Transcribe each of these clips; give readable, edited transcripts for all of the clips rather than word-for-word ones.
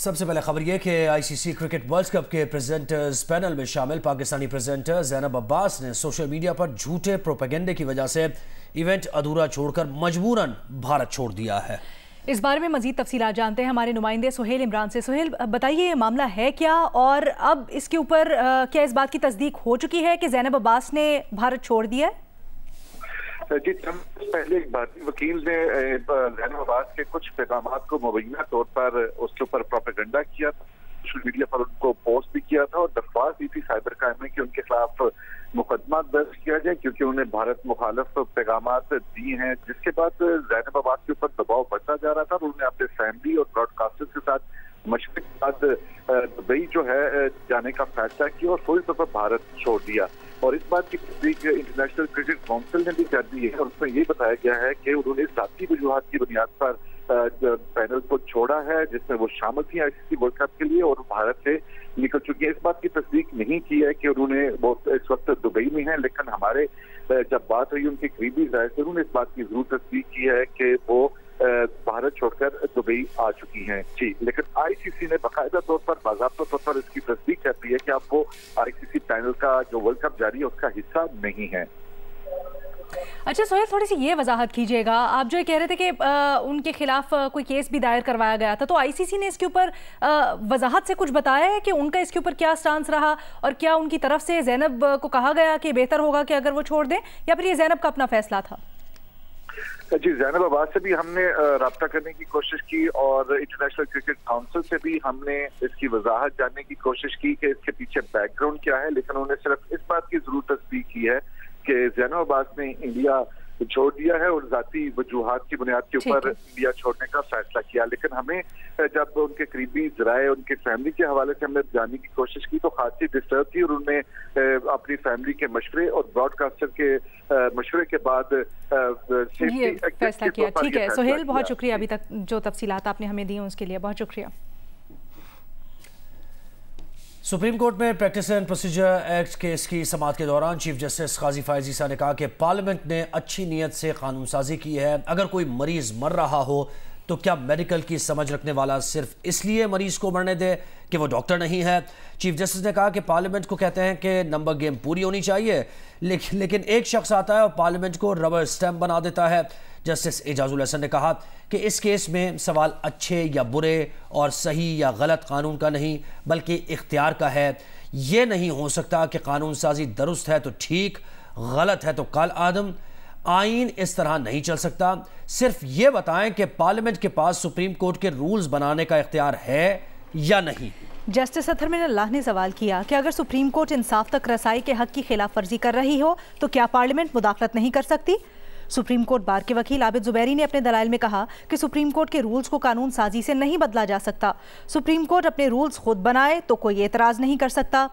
सबसे पहले खबर यह कि आईसीसी क्रिकेट वर्ल्ड कप के प्रेजेंटर्स पैनल में शामिल पाकिस्तानी प्रेजेंटर ज़ैनब अब्बास ने सोशल मीडिया पर झूठे प्रोपेगेंडे की वजह से इवेंट अधूरा छोड़कर मजबूरन भारत छोड़ दिया है। इस बारे में मजीद तफसीलात जानते हैं हमारे नुमाइंदे सुहेल इमरान से। सुहेल, बताइए ये मामला है क्या और अब इसके ऊपर क्या इस बात की तस्दीक हो चुकी है कि ज़ैनब अब्बास ने भारत छोड़ दिया है? जी, पहले एक भारतीय वकील ने ज़ैनब अब्बास के कुछ पैगामात को मुबैना तौर पर उसके ऊपर प्रोपेगेंडा किया था, सोशल मीडिया पर उनको पोस्ट भी किया था और दरख्वास्त दी थी साइबर क्राइम में कि उनके खिलाफ मुकदमा दर्ज किया जाए क्योंकि उन्हें भारत मुखालिफ पैगामात दी हैं। जिसके बाद ज़ैनब अब्बास के ऊपर दबाव बढ़ता जा रहा था और उन्होंने अपने फैमिली और ब्रॉडकास्टर्स के साथ मशवरे के बाद दुबई जो है जाने का फैसला किया और फौरी तौर पर भारत छोड़ दिया। और इस बात की तस्दीक इंटरनेशनल क्रिकेट काउंसिल ने भी कर दी है और उसमें ये बताया गया है कि उन्होंने जाती वजूहात की बुनियाद पर पैनल को छोड़ा है जिसमें वो शामिल थी आईसीसी वर्ल्ड कप के लिए और भारत से निकल चुकी है। इस बात की तस्दीक नहीं की है कि उन्होंने वो इस वक्त दुबई में है, लेकिन हमारे जब बात हुई उनके करीबी जाहिर से उन्होंने इस बात की जरूर तस्दीक की है कि वो भारत छोड़कर दुबई आ चुकी हैं। जी, लेकिन आईसीसी ने बाकायदा तौर पर बाज़ाब्ता तौर पर इसकी तस्दीक करती है कि आप वो आईसीसी पैनल का जो वर्ल्ड कप जारी है उसका हिस्सा नहीं है। अच्छा सोहेल, थोड़ी सी ये वजाहत कीजिएगा, आप जो कह रहे थे कि उनके खिलाफ कोई केस भी दायर करवाया गया था, तो आईसीसी ने इसके ऊपर वजाहत से कुछ बताया है कि उनका इसके ऊपर क्या स्टांस रहा और क्या उनकी तरफ से ज़ैनब को कहा गया कि बेहतर होगा कि अगर वो छोड़ दें या फिर ये ज़ैनब का अपना फैसला था? जी, ज़ैनब अब्बास से भी हमने रब्ता करने की कोशिश की और इंटरनेशनल क्रिकेट काउंसिल से भी हमने इसकी वजाहत जानने की कोशिश की कि इसके पीछे बैकग्राउंड क्या है, लेकिन उन्होंने सिर्फ इस बात की जरूर तस्दीक की है कि ज़ैनब अब्बास ने इंडिया छोड़ दिया है और जाती वजूहात की बुनियाद के ऊपर इंडिया छोड़ने का फैसला किया। लेकिन हमें जब उनके करीबी जराए उनके फैमिली के हवाले से हमने जानने की कोशिश की तो खासी डिस्टर्ब थी और उन्होंने अपनी फैमिली के मशवरे और ब्रॉडकास्टर के मशवरे के बाद ये फैसला किया। ठीक है सुहेल, बहुत शुक्रिया अभी तक जो तफसीलात आपने हमें दी उसके लिए, बहुत शुक्रिया। सुप्रीम कोर्ट में practice and procedure act case की समाअत के दौरान चीफ जस्टिस काजी फायजीसा ने कहा कि पार्लियामेंट ने अच्छी नीयत से कानून साजी की है। अगर कोई मरीज मर रहा हो तो क्या मेडिकल की समझ रखने वाला सिर्फ इसलिए मरीज को मरने दे कि वो डॉक्टर नहीं है? चीफ जस्टिस ने कहा कि पार्लियामेंट को कहते हैं कि नंबर गेम पूरी होनी चाहिए, लेकिन एक शख्स आता है और पार्लियामेंट को रबर स्टैम्प बना देता है। जस्टिस एजाजुल हसन ने कहा कि इस केस में सवाल अच्छे या बुरे और सही या गलत कानून का नहीं बल्कि इख्तियार का है। ये नहीं हो सकता कि कानून साजी दुरुस्त है तो ठीक, गलत है तो कल आदम। आइन इस तरह नहीं चल सकता। सिर्फ ये बताएं कि पार्लियामेंट के पास सुप्रीम कोर्ट के रूल्स बनाने का इख्तियार है या नहीं। जस्टिस अथरमिन अल्लाह ने सवाल किया कि अगर सुप्रीम कोर्ट इंसाफ तक रसाई के हक की खिलाफ वर्जी कर रही हो तो क्या पार्लियामेंट मुदाखलत नहीं कर सकती? सुप्रीम कोर्ट बार के वकील आबिद जुबैरी ने अपने दलाइल में कहा कि सुप्रीम कोर्ट के रूल्स को कानून साजी से नहीं बदला जा सकता। सुप्रीम कोर्ट अपने रूल्स खुद बनाए तो कोई एतराज़ नहीं कर सकता।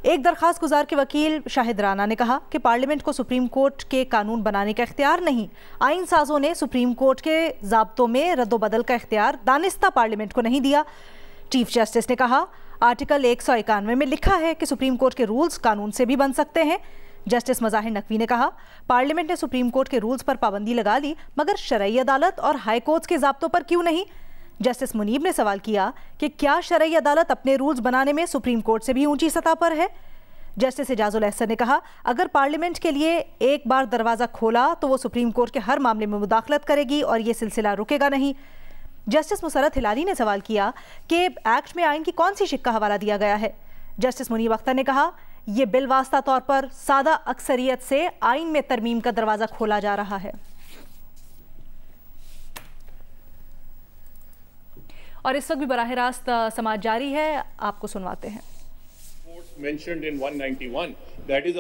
एक दरखास्त गुजार के वकील शाहिद राना ने कहा कि पार्लियामेंट को सुप्रीम कोर्ट के कानून बनाने का इख्तियार नहीं, आइन साजों ने सुप्रीम कोर्ट के ज़ाब्तों में रद्दोबदल का इख्तियार दानिस्ता पार्लियामेंट को नहीं दिया। चीफ जस्टिस ने कहा आर्टिकल 191 में लिखा है कि सुप्रीम कोर्ट के रूल्स कानून से भी बन सकते हैं। जस्टिस मज़ाहिर नकवी ने कहा पार्लियामेंट ने सुप्रीम कोर्ट के रूल्स पर पाबंदी लगा दी मगर शरई अदालत और हाई कोर्ट्स के ज़ाब्तों पर क्यों नहीं? जस्टिस मुनीब ने सवाल किया कि क्या शरई अदालत अपने रूल्स बनाने में सुप्रीम कोर्ट से भी ऊंची सतह पर है? जस्टिस एजाजुल हसन ने कहा अगर पार्लियामेंट के लिए एक बार दरवाज़ा खोला तो वो सुप्रीम कोर्ट के हर मामले में मुदाखलत करेगी और ये सिलसिला रुकेगा नहीं। जस्टिस मुसरत हिलाली ने सवाल किया कि एक्ट में आइन की कौन सी शिक का हवाला दिया गया है? जस्टिस मुनीब अख्तर ने कहा यह बिलवास्ता तौर पर सादा अक्सरियत से आइन में तरमीम का दरवाज़ा खोला जा रहा है। और इस वक्त भी बराह रास्त समाअत जारी है, आपको सुनवाते हैं। Mentioned in 191, that is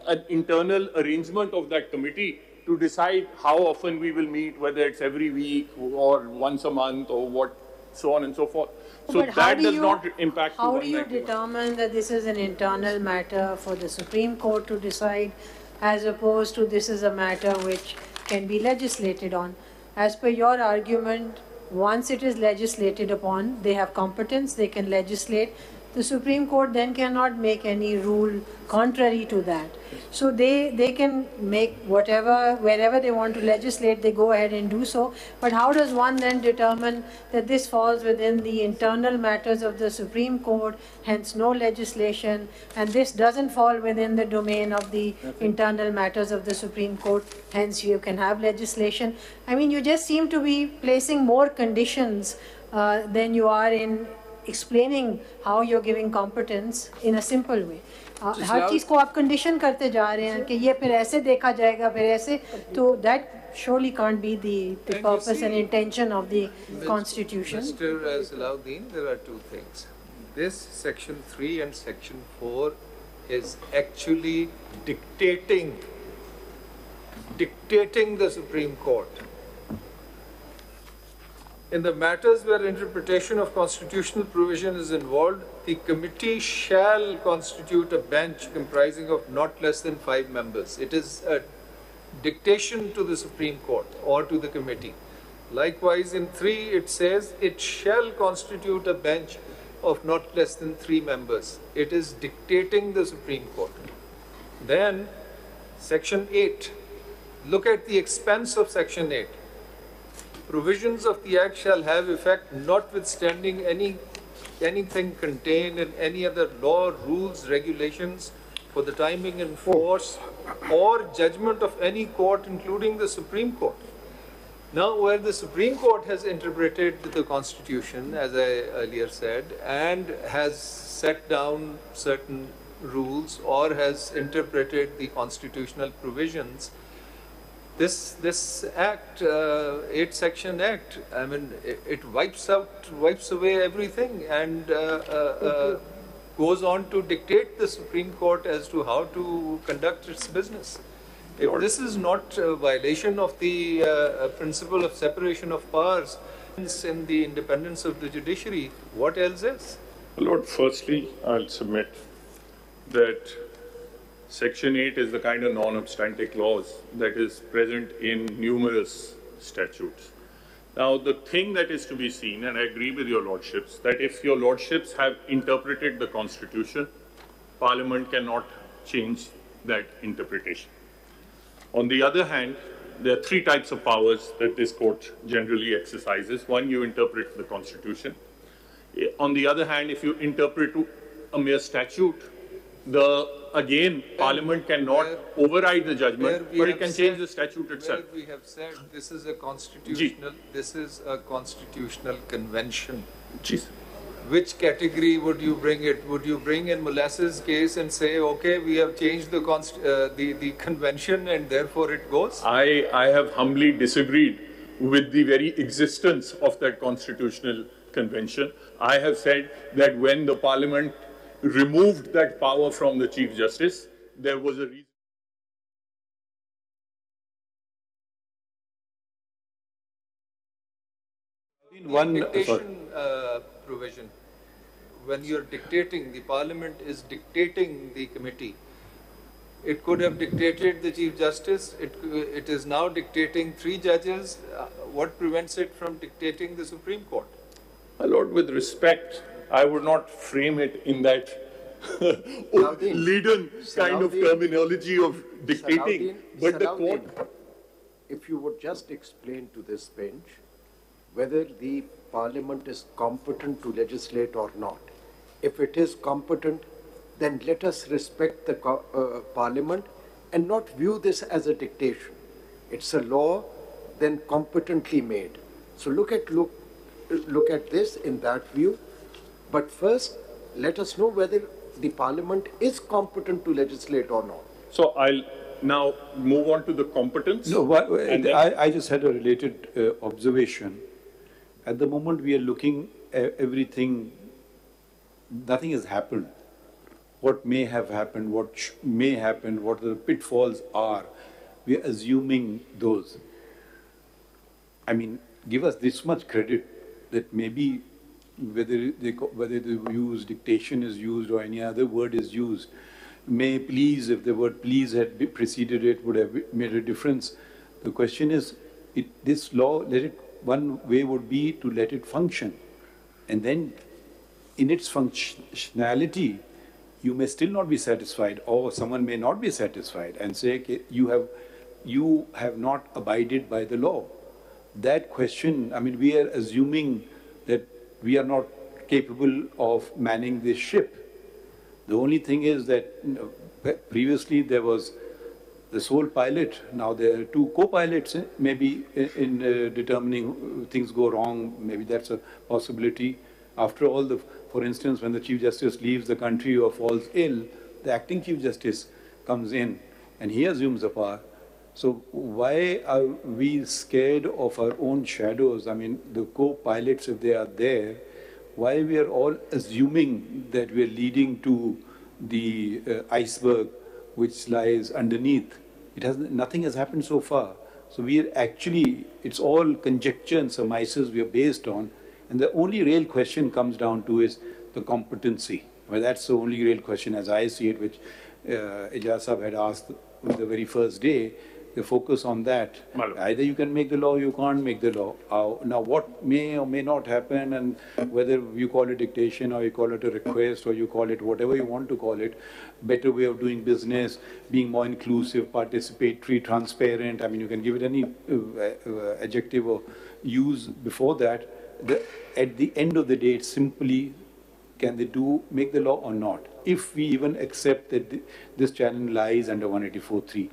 an internal arrangement of that committee to decide how often we will meet, whether it's every week or once a month or what, so on and so forth. So that does not impact. How do you determine that this is an internal matter for the Supreme Court to decide, as opposed to this is a matter which can be legislated on? As per your argument, once it is legislated upon, they have competence, they can legislate. the Supreme Court then cannot make any rule contrary to that. So they can make whatever, wherever they want to legislate, they go ahead and do so. But how does one then determine that this falls within the internal matters of the Supreme Court, hence no legislation, and this doesn't fall within the domain of the internal matters of the Supreme Court, hence you can have legislation? I mean, you just seem to be placing more conditions than you are in explaining how you're giving competence in a simple way. हर चीज़ को आप condition करते जा रहे हैं कि ये फिर ऐसे देखा जाएगा फिर ऐसे, तो that surely can't be the purpose and intention of the Constitution. Mr. Salahuddin, there are two things. This Section 3 and Section 4 is actually dictating the Supreme Court. In the matters where interpretation of constitutional provision is involved, the committee shall constitute a bench comprising of not less than 5 members. It is a dictation to the Supreme Court or to the committee. Likewise, in 3, it says it shall constitute a bench of not less than 3 members. It is dictating the Supreme Court. Then, Section 8. Look at the expense of Section 8. Provisions of the Act shall have effect notwithstanding anything contained in any other law, rules, regulations for the timing and force or judgment of any court, including the Supreme Court. Now, where the Supreme Court has interpreted the Constitution, as I earlier said, and has set down certain rules or has interpreted the constitutional provisions, this Act, 8 Section Act, I mean, it wipes away everything and goes on to dictate the Supreme Court as to how to conduct its business. If this is not a violation of the principle of separation of powers in the independence of the judiciary, what else is? Lord, firstly, I'll submit that Section 8 is the kind of non-obstante clause that is present in numerous statutes. Now, the thing that is to be seen, and I agree with your lordships, that if your lordships have interpreted the Constitution, Parliament cannot change that interpretation. On the other hand, there are 3 types of powers that this court generally exercises. One, you interpret the Constitution. On the other hand, if you interpret a mere statute, Parliament cannot override the judgment, but it can change the statute itself. We have said this is a constitutional convention. Jeez. Which category would you bring it? Would you bring in Molasses' case and say, okay, we have changed the convention and therefore it goes? I have humbly disagreed with the very existence of that constitutional convention. I have said that when the Parliament removed that power from the Chief Justice, there was a reason. One dictation provision. When you're dictating, the Parliament is dictating the committee. It could have dictated the Chief Justice. It is now dictating 3 judges. What prevents it from dictating the Supreme Court? My Lord, with respect, I would not frame it in that leaden kind of terminology of dictating. But the court... If you would just explain to this bench whether the Parliament is competent to legislate or not. If it is competent, then let us respect the Parliament and not view this as a dictation. It's a law then competently made. So look at this in that view. But first, let us know whether the Parliament is competent to legislate or not. So I'll now move on to the competence. No, I just had a related observation. At the moment we are looking at everything, nothing has happened. What may have happened, what may happen, what the pitfalls are, we are assuming those. I mean, give us this much credit that maybe whether the use dictation is used or any other word is used, may please, if the word please had preceded it, would have made a difference. The question is, this law, one way would be to let it function. And then in its functionality, you may still not be satisfied, or someone may not be satisfied and say, okay, you have not abided by the law. That question, I mean, we are assuming that we are not capable of manning this ship. The only thing is that previously there was the sole pilot, now there are two co-pilots, maybe in determining things go wrong, maybe that's a possibility. After all, for instance, when the Chief Justice leaves the country or falls ill, the acting Chief Justice comes in and he assumes the power. So why are we scared of our own shadows? I mean, the co-pilots, if they are there, why we are all assuming that we are leading to the iceberg which lies underneath? Nothing has happened so far. So we are actually, it's all conjecture and surmises we are based on. And the only real question comes down to is the competency. Well, that's the only real question as I see it, which Ijaz Sahab had asked the very first day. The focus on that. Either you can make the law, you can't make the law. Now, what may or may not happen, and whether you call it dictation or you call it a request or you call it whatever you want to call it, better way of doing business, being more inclusive, participatory, transparent. I mean, you can give it any adjective or use before that. At the end of the day, it's simply, can they make the law or not? If we even accept that this challenge lies under 184.3.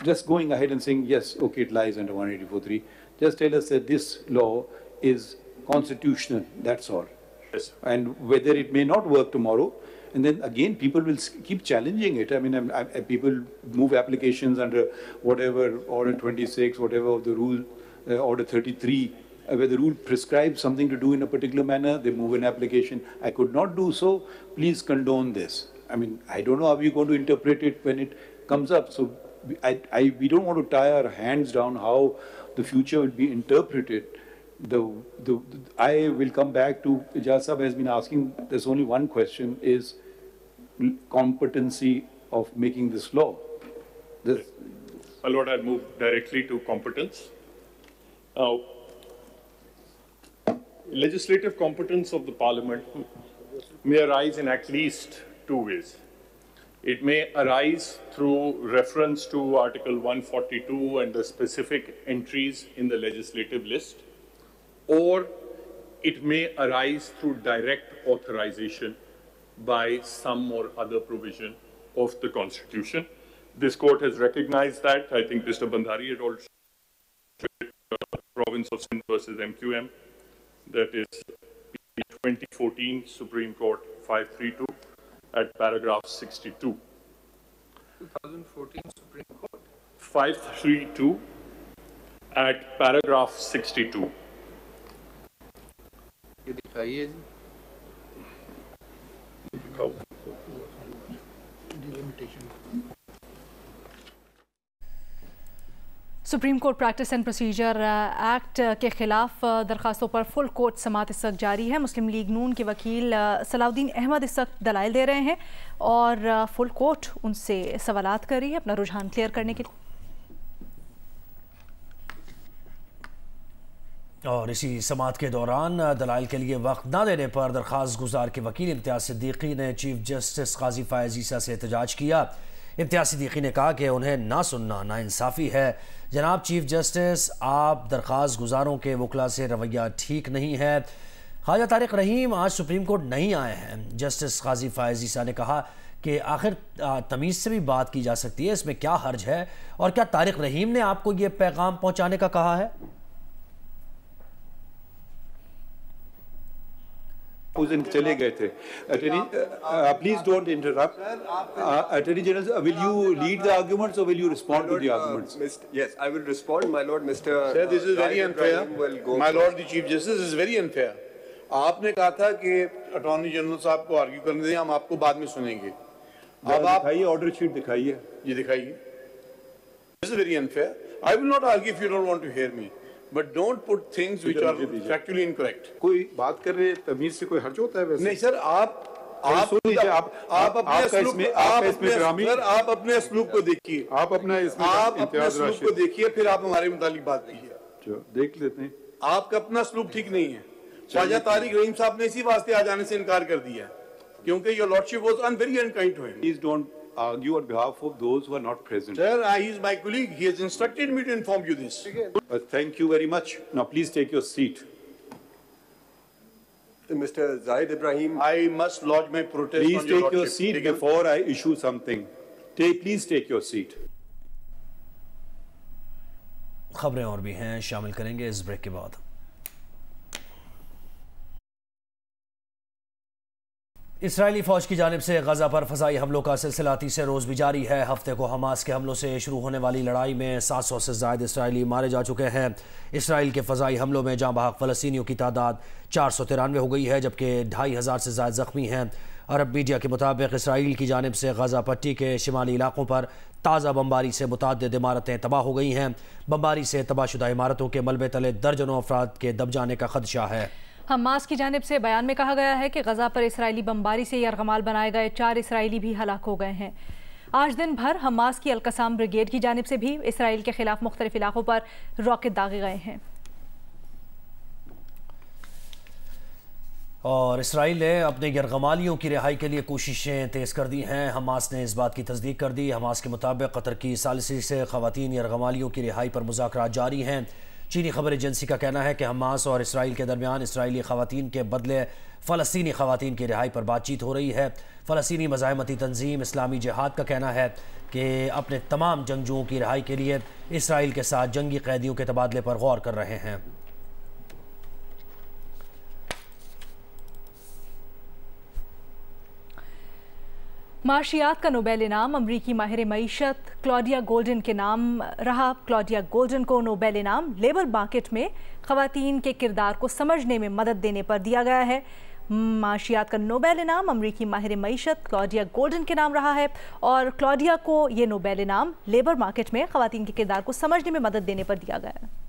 Just going ahead and saying, yes, okay, it lies under 184.3. Just tell us that this law is constitutional, that's all. Yes. And whether it may not work tomorrow, and then again, people will keep challenging it. I mean, people move applications under whatever, Order 26, whatever of the rule, Order 33, where the rule prescribes something to do in a particular manner, they move an application. I could not do so, please condone this. I mean, I don't know how you're going to interpret it when it comes up. So we don't want to tie our hands down how the future will be interpreted. I will come back to, Ijaz Sahab has been asking, there's only one question, is competency of making this law. My Lord, I'll move directly to competence. Now, legislative competence of the Parliament may arise in at least two ways. It may arise through reference to Article 142 and the specific entries in the legislative list, or it may arise through direct authorization by some or other provision of the Constitution. This court has recognized that. I think Mr. Bandhari had also Province of Sindh versus MQM, that is 2014 Supreme Court 532 at paragraph 62. 2014 Supreme Court 532 at paragraph 62. ये दिखाइए जी. Supreme court practice and procedure act के खिलाफ दरखास्तों पर full court समाअत इस वक्त जारी है। मुस्लिम लीग नून के वकील सलाउद्दीन अहमद इस वक्त दलाइल दे रहे हैं और फुल कोर्ट उनसे सवालात कर रही है अपना रुझान क्लियर करने के लिए। और इसी समाअत के दौरान दलाइल के लिए वक्त न देने पर दरख्वास्त गुजार के वकील इम्तियाज सिद्दीकी ने चीफ जस्टिस काजी फायज़ ईसा से एहतजाज किया। इम्तियाज सिद्दीकी ने कहा कि उन्हें ना सुनना नाइंसाफ़ी है। जनाब चीफ जस्टिस, आप दरख्वास्त गुजारों के वकला से रवैया ठीक नहीं है। ख्वाजा तारिक रहीम आज सुप्रीम कोर्ट नहीं आए हैं। जस्टिस काजी फायज़ ईसा ने कहा कि आखिर तमीज़ से भी बात की जा सकती है, इसमें क्या हर्ज है, और क्या तारिक रहीम ने आपको ये पैगाम पहुँचाने का कहा है? उस दिन चले गए थे। Please don't interrupt. Attorney general, will you lead the arguments और will you respond to the arguments? Yes, I will respond, my lord. Mr. Sir, this is very unfair. My lord, the Chief Justice, is very unfair. आपने कहा था कि attorney general साहब को argue करने दें, हम आपको बाद में सुनेंगे। अब आप दिखाइए, ऑर्डर शीट दिखाइए। ये दिखाइए। This is very unfair. I will not argue if you don't want to hear me. But don't put things which are factually incorrect. कोई बात कर रहे तमीज से कोई हर्ज होता है वैसे? नहीं सर, आप अपने असलूब को देखिए। आप अपने असलूब को देखिए, फिर आप हमारे मुतालिक बात कीजिए। देख लेते हैं। आपका अपना असलूब ठीक नहीं है। ख्वाजा तारिक रहीम साहब ने इसी वास्ते आ जाने से इनकार कर दिया क्योंकि your lordship was very unkind to him. Please don't argue on behalf of those who are not present. Sir, he is my colleague. He has instructed me to inform you this. Thank you very much. Now please take your seat. Mr. Zaid Ibrahim, I must lodge my protest. Please take your seat before I issue something. Please take your seat. खबरें और भी हैं, शामिल करेंगे इस break के बाद। Israeli फ़ौज की जानिब से गज़ा पर फ़ज़ाई हमलों का सिलसिला तीसरे रोज़ भी जारी है। हफ्ते को हमास के हमलों से शुरू होने वाली लड़ाई में 700 से ज़ायद इसराइली मारे जा चुके हैं। इसराइल के फ़ज़ाई हमलों में जाँ बहक फ़लस्तीनियों की तादाद 493 हो गई है, जबकि 2500 से ज़ायद ज़ख्मी हैं। अरब मीडिया के मुताबिक इसराइल की जानिब से गज़ा पट्टी के शिमाली इलाकों पर ताज़ा बमबारी से मुतअद्दिद इमारतें तबाह हो गई हैं। बमबारी से तबाहशुदा इमारतों के मलबे तले दर्जनों अफराद के दब जाने का खदशा है। हमास की जानिब से बयान में कहा गया है कि गजा पर इसराइली बमबारी से यरगमाल बनाए गए 4 इसराइली भी हलाक हो गए हैं। आज दिन भर हमास की अल-कसाम ब्रिगेड की जानिब से भी इसराइल के खिलाफ मुख्तलिफ इलाकों पर रॉकेट दागे गए हैं। और इसराइल ने अपने यरगमालियों की रिहाई के लिए कोशिशें तेज़ कर दी हैं। हमास ने इस बात की तस्दीक कर दी। हमास के मुताबिक कतर की सालिसी से ख़वातीन यरगमालियों की रिहाई पर मुज़ाकरात जारी हैं। चीनी खबर एजेंसी का कहना है कि हमास और इसराइल के दरमियान इसराइली ख़वातीन के बदले फ़लस्तीनी ख़वातीन की रिहाई पर बातचीत हो रही है। फ़लस्तीनी मज़ाहमती तंजीम इस्लामी जिहाद का कहना है कि अपने तमाम जंगजुओं की रिहाई के लिए इसराइल के साथ जंगी कैदियों के तबादले पर गौर कर रहे हैं। माशियात का नोबेल इनाम अमरीकी माहिर मईशत क्लॉडिया गोल्डन के नाम रहा। क्लॉडिया गोल्डन को नोबेल इनाम लेबर मार्केट में ख़वातीन के किरदार को समझने में मदद देने पर दिया गया है। माशियात का नोबेल इनाम अमरीकी माहिर मईशत क्लॉडिया गोल्डन के नाम रहा है और क्लॉडिया को ये नोबेल इनाम लेबर मार्केट में ख़वातीन के किरदार को समझने में मदद देने पर दिया गया है।